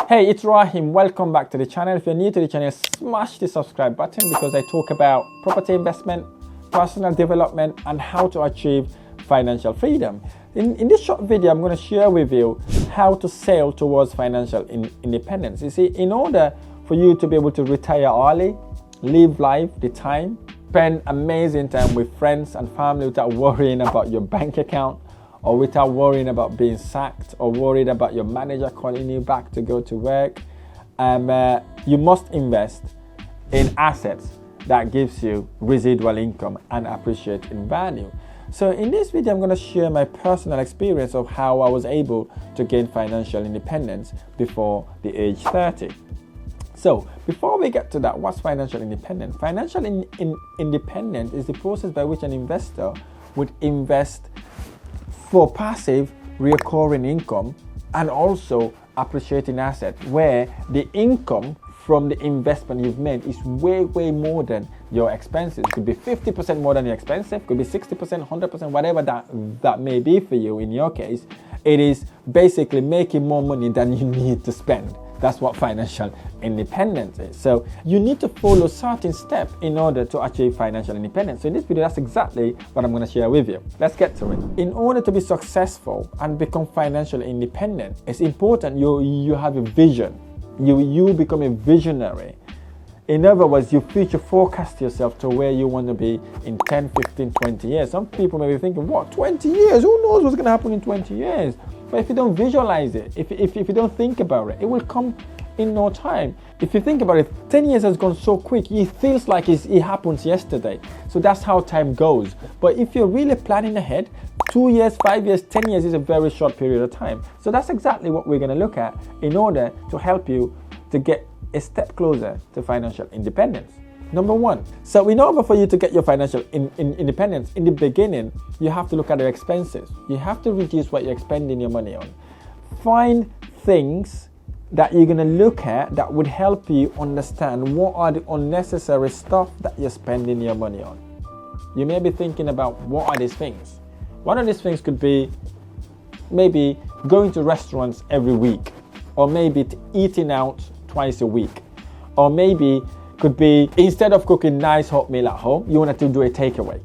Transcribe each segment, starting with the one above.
Hey, it's Rahim. Welcome back to the channel. If you're new to the channel, smash the subscribe button because I talk about property investment, personal development, and how to achieve financial freedom. In this short video, I'm going to share with you how to sail towards financial independence. You see, in order for you to be able to retire early, live life, the time, spend amazing time with friends and family without worrying about your bank account, or without worrying about being sacked, or worried about your manager calling you back to go to work, you must invest in assets that gives you residual income and appreciate in value. So in this video, I'm going to share my personal experience of how I was able to gain financial independence before the age 30. So before we get to that, what's financial independence? Financial independence is the process by which an investor would invest for passive recurring income and also appreciating assets where the income from the investment you've made is way more than your expenses. It could be 50% more than your expenses, could be 60%, 100%, whatever that may be for you. In your case, it is basically making more money than you need to spend. That's what financial independence is. So you need to follow certain steps in order to achieve financial independence. So in this video, that's exactly what I'm going to share with you. Let's get to it. In order to be successful and become financially independent, it's important you have a vision. You become a visionary. In other words, you future forecast yourself to where you want to be in 10, 15, 20 years. Some people may be thinking, what, 20 years? Who knows what's going to happen in 20 years? But if you don't visualize it, if you don't think about it, it will come in no time. If you think about it, 10 years has gone so quick, it feels like it happens yesterday. So that's how time goes. But if you're really planning ahead, 2 years, 5 years, 10 years is a very short period of time. So that's exactly what we're going to look at in order to help you to get a step closer to financial independence. Number one, so in order for you to get your financial independence, in the beginning, you have to look at your expenses. You have to reduce what you're spending your money on. Find things that you're going to look at that would help you understand what are the unnecessary stuff that you're spending your money on. You may be thinking about what are these things. One of these things could be maybe going to restaurants every week, or maybe eating out twice a week, or maybe could be instead of cooking nice hot meal at home, you want to do a takeaway.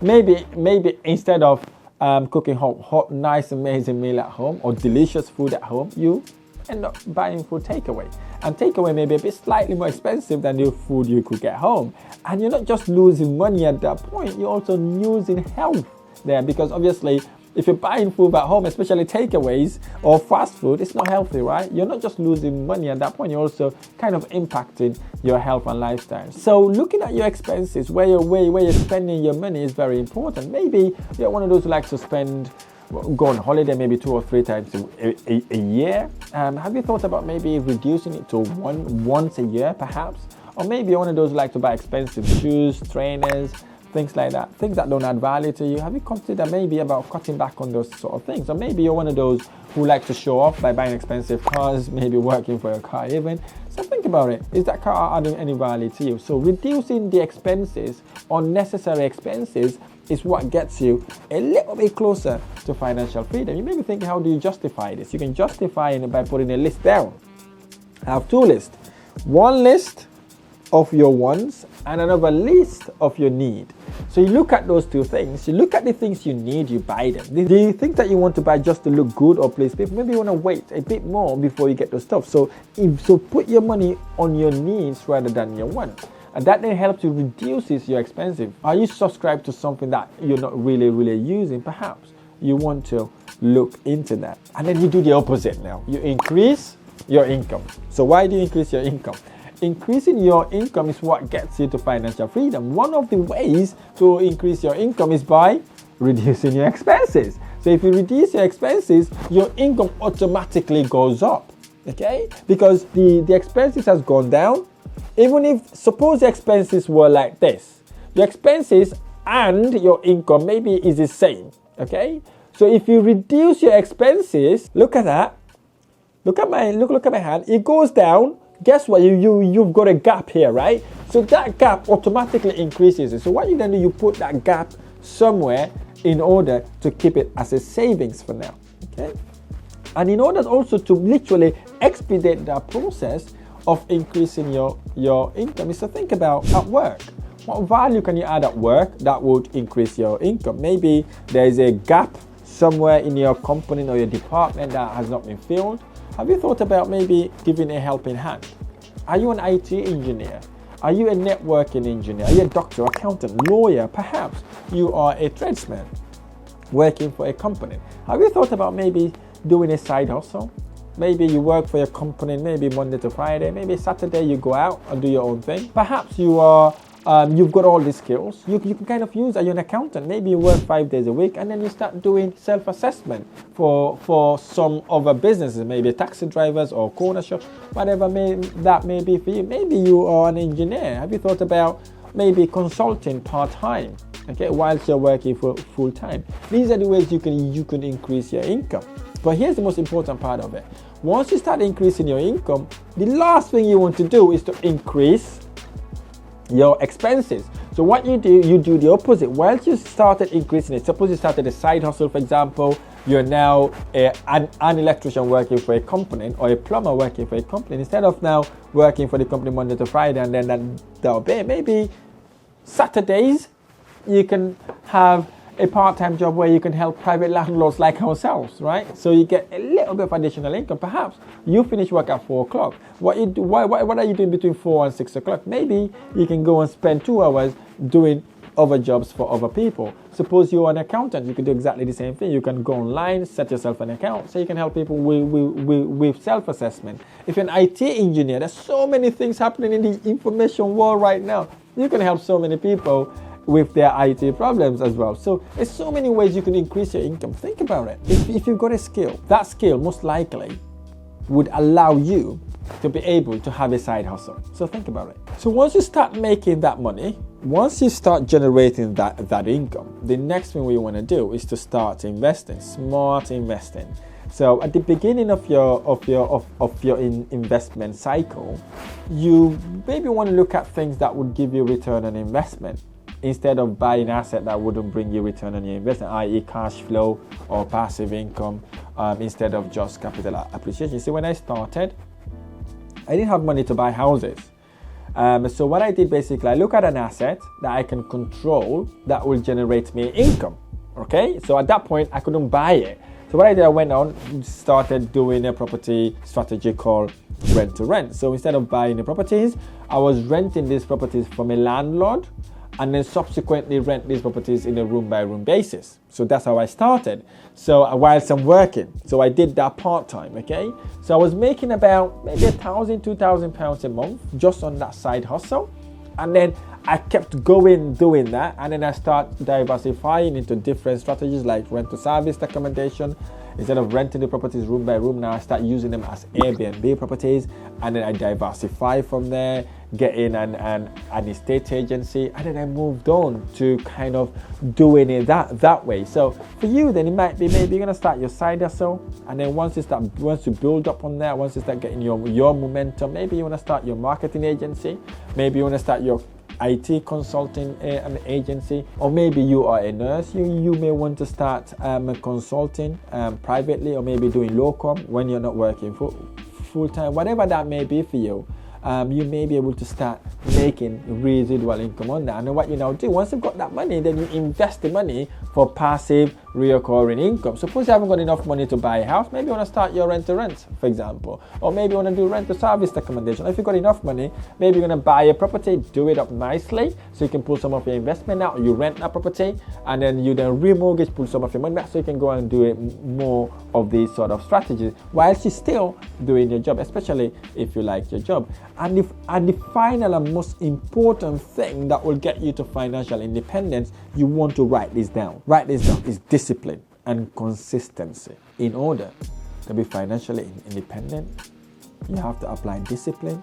Maybe instead of cooking hot, nice, amazing meal at home or delicious food at home, you end up buying food takeaway. And takeaway may be a bit slightly more expensive than the food you could get home. And you're not just losing money at that point, you're also losing health there, because obviously if you're buying food at home, especially takeaways or fast food, it's not healthy, right? You're not just losing money at that point, you're also kind of impacting your health and lifestyle. So looking at your expenses, where you're spending your money is very important. Maybe you're one of those who likes to go on holiday maybe 2 or 3 times a year. Have you thought about maybe reducing it to once a year perhaps? Or maybe you're one of those who like to buy expensive shoes, trainers, things like that, things that don't add value to you. Have you considered maybe about cutting back on those sort of things? Or maybe you're one of those who likes to show off by buying expensive cars, maybe working for a car even. So think about it. Is that car adding any value to you? So reducing the expenses, unnecessary expenses, is what gets you a little bit closer to financial freedom. You may be thinking, how do you justify this? You can justify it by putting a list down. I have 2 lists. One list of your wants and another list of your need. So you look at those 2 things. You look at the things you need, you buy them. Do you think that you want to buy just to look good or please people? Maybe you want to wait a bit more before you get those stuff. So put your money on your needs rather than your wants. And that then helps you reduces your expenses. Are you subscribed to something that you're not really using? Perhaps you want to look into that. And then you do the opposite now. You increase your income. So why do you increase your income? Increasing your income is what gets you to financial freedom. One of the ways to increase your income is by reducing your expenses. So if you reduce your expenses, your income automatically goes up, okay? Because the expenses has gone down. Even if, suppose the expenses were like this, your expenses and your income maybe is the same, okay? So if you reduce your expenses, look at that. Look at my hand. It goes down. Guess what? You've got a gap here, right? So that gap automatically increases. So what you then do, you put that gap somewhere in order to keep it as a savings for now. Okay. And in order also to literally expedite that process of increasing your income is to think about at work. What value can you add at work that would increase your income? Maybe there is a gap somewhere in your company or your department that has not been filled. Have you thought about maybe giving a helping hand? Are you an IT engineer? Are you a networking engineer? Are you a doctor, accountant, lawyer? Perhaps you are a tradesman working for a company. Have you thought about maybe doing a side hustle? Maybe you work for your company, maybe Monday to Friday, maybe Saturday you go out and do your own thing. Perhaps you've got all these skills. You can kind of use, are you an accountant? Maybe you work 5 days a week and then you start doing self-assessment for some other businesses, maybe taxi drivers or corner shops, whatever that may be for you. Maybe you are an engineer. Have you thought about maybe consulting part-time, okay, whilst you're working for full-time? These are the ways you can increase your income. But here's the most important part of it. Once you start increasing your income, the last thing you want to do is to increase your expenses. So what you do the opposite. Once you started increasing it, suppose you started a side hustle, for example, you're now an electrician working for a company or a plumber working for a company. Instead of now working for the company Monday to Friday and then that'll be maybe Saturdays you can have a part-time job where you can help private landlords like ourselves, right? So you get a little bit of additional income. Perhaps you finish work at 4 o'clock. What are you doing between 4 and 6 o'clock? Maybe you can go and spend 2 hours doing other jobs for other people. Suppose you're an accountant, you can do exactly the same thing. You can go online, set yourself an account, so you can help people with self-assessment. If you're an IT engineer, there's so many things happening in the information world right now. You can help so many people with their IT problems as well. So there's so many ways you can increase your income. Think about it. If you've got a skill, that skill most likely would allow you to be able to have a side hustle. So think about it. So once you start making that money, once you start generating that income, the next thing we want to do is to start investing, smart investing. So at the beginning of your investment cycle, you maybe want to look at things that would give you return on investment, instead of buying asset that wouldn't bring you return on your investment, i.e. cash flow or passive income, instead of just capital appreciation. You see, when I started, I didn't have money to buy houses. So what I did basically, I look at an asset that I can control that will generate me income. Okay, so at that point, I couldn't buy it. So what I did, I went on, started doing a property strategy called rent to rent. So instead of buying the properties, I was renting these properties from a landlord and then subsequently rent these properties in a room by room basis. So that's how I started. So whilst I'm working, so I did that part-time, okay? So I was making about maybe £1,000-2,000 a month just on that side hustle. And then I kept going doing that, and then I start diversifying into different strategies like rent to service accommodation. Instead of renting the properties room by room, now I start using them as Airbnb properties, and then I diversify from there, get in an estate agency, and then I moved on to kind of doing it that way. So for you, then it might be maybe you're gonna start your side hustle, and then once you build up on that, once you start getting your momentum, maybe you wanna start your marketing agency, maybe you wanna start your IT consulting agency, or maybe you are a nurse. You may want to start consulting privately, or maybe doing locum when you're not working full time. Whatever that may be for you, you may be able to start making residual income on that. And then what you now do, once you've got that money, then you invest the money for passive recurring income. Suppose you haven't got enough money to buy a house, maybe you want to start your rent to rent, for example, or maybe you want to do rent to service accommodation. If you've got enough money, maybe you're going to buy a property, do it up nicely so you can pull some of your investment out. You rent that property and then you then remortgage, pull some of your money back so you can go and do it more of these sort of strategies whilst you're still doing your job, especially if you like your job. And the final and most important thing that will get you to financial independence, you want to write this down. Write this down is discipline and consistency. In order to be financially independent, you have to apply discipline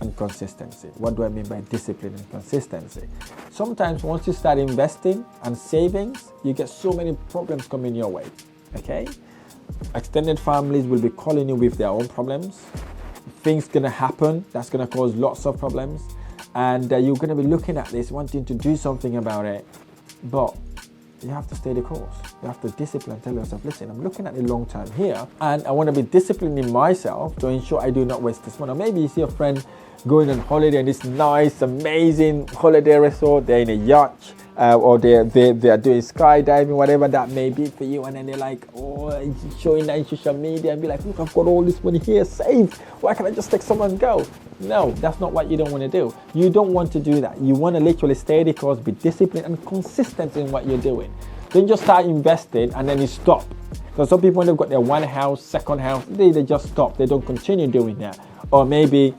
and consistency. What do I mean by discipline and consistency? Sometimes once you start investing and savings, you get so many problems coming your way. Okay? Extended families will be calling you with their own problems. Things gonna happen that's gonna cause lots of problems, and you're gonna be looking at this wanting to do something about it, but you have to stay the course. You have to discipline, tell yourself, listen, I'm looking at the long term here, and I want to be disciplined in myself to ensure I do not waste this money. Or maybe you see a friend going on holiday in this nice, amazing holiday resort, they're in a yacht, or they are doing skydiving, whatever that may be for you, and then they're like, oh, showing that in social media and be like, look, I've got all this money here saved, why can't I just take some and go? No, that's not what you don't want to do. You don't want to do that. You want to literally stay the course, be disciplined and consistent in what you're doing. Don't just start investing and then you stop. Because some people, when they've got their one house, second house, they just stop. They don't continue doing that. Or maybe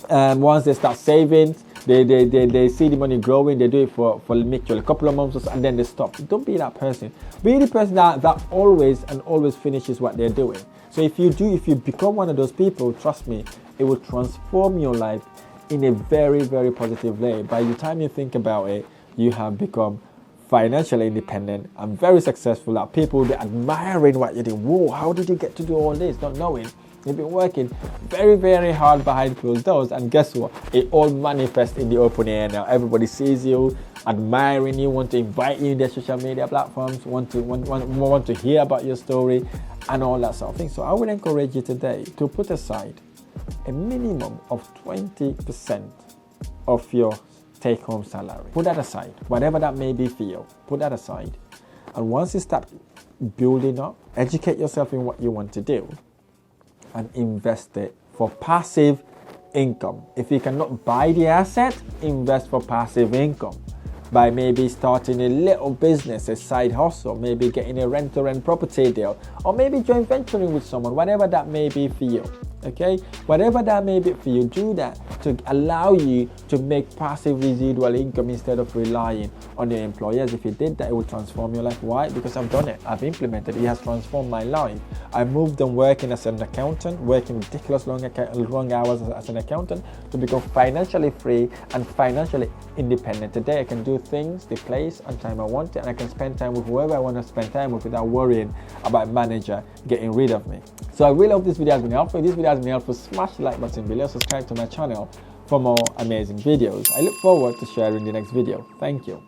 once they start saving, they see the money growing, they do it for literally a couple of months or so, and then they stop. Don't be that person. Be the person that always finishes what they're doing. So if you become one of those people, trust me, it will transform your life in a very, very positive way. By the time you think about it, you have become financially independent and very successful. That people will be admiring what you do. Whoa, how did you get to do all this? Not knowing. You've been working very, very hard behind closed doors, and guess what? It all manifests in the open air now. Everybody sees you, admiring you, want to invite you in their social media platforms, want to hear about your story, and all that sort of thing. So I would encourage you today to put aside a minimum of 20% of your take-home salary. Put that aside, whatever that may be for you. Put that aside, and once you start building up, educate yourself in what you want to do, and invest it for passive income. If you cannot buy the asset, invest for passive income by maybe starting a little business, a side hustle, maybe getting a rent-to-rent property deal, or maybe joint venturing with someone, whatever that may be for you. Okay, whatever that may be for you, do that to allow you to make passive residual income instead of relying on your employers. If you did that, it will transform your life. Why? Because I've done it. I've implemented it. It has transformed my life. I moved on working as an accountant, working ridiculous long hours as an accountant, to become financially free and financially independent. Today, I can do things, the place and time I want it, and I can spend time with whoever I want to spend time with without worrying about a manager getting rid of me. So I really hope this video has been helpful. If this video has been helpful, smash the like button below, subscribe to my channel for more amazing videos. I look forward to sharing the next video. Thank you.